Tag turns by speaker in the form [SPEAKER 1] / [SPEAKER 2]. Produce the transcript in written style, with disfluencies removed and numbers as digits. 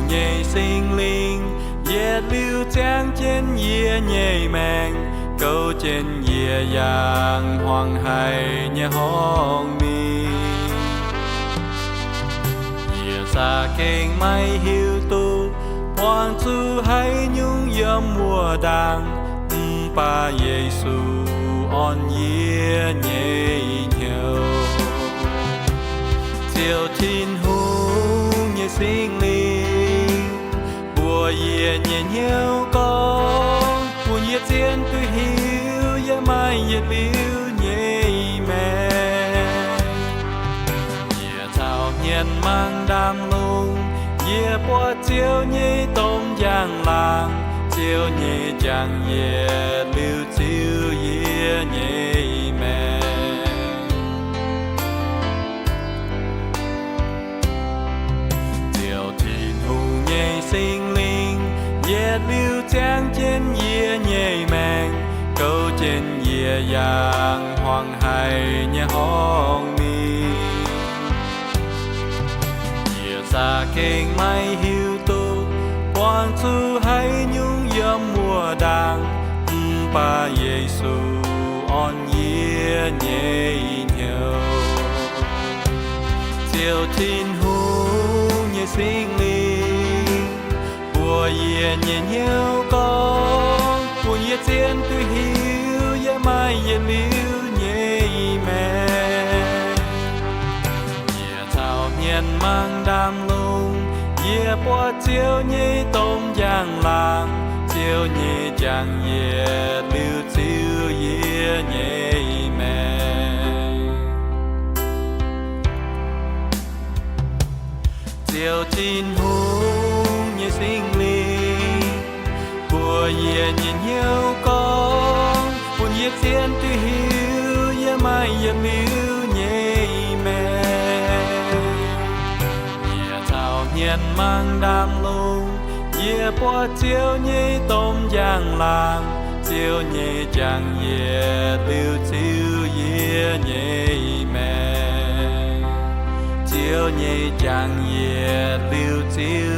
[SPEAKER 1] Nyei Singx Lingh, yết liu trang trên yie nhei maengc, câu trên yie yangh, hmuangx hong mi. Za'gengh maiv tu, buangh zu hnyouv mùa đàng, ba Yesu on yie nhei Ziouv Tin-Hungh Nyei Singx Lingh, bùa yie nheuv con, buồn yie jienv tuy hiuv, yie mai yie liu nhei maengc. Yie thao nhiên mang đam lung, yie bùa chiếu nhei ndangc, chiếu nhei njang yie liu chiếu yie nhei maengc. Ziouv Tin-Hungh Nyei Singx Lingh, yết liu trang trên yie nhei maengc, câu trên yie yangh, hmuangx hong mi. Za'gengh maiv tu, buangh zu hnyouv mùa đàng, ba Yesu on yie nhei Ziouv Tin-Hungh Nyei Singx Lingh, bùa yie nheuv con, buồn yie jienv tuy hiuv, yie mai yie liu nhei maengc. Yie thao nhiên mang đam lung, yie bùa chiếu nhei ndangc, chiếu nhei njang yie liu chiếu yie nhei maengc. Ziouv Tin-Hungh Nyei Singx Lingh, bùa yie nheuv con, buồn yie jienv tuy hiuv, yie mai yie liu nhei maengc. Yie thao nhiên mang đam lung, yie bùa chiếu nhei ndangc, chiếu nhei njang yie liu chiếu yie nhei maengc. Chiếu nhei njang yie liu chiếu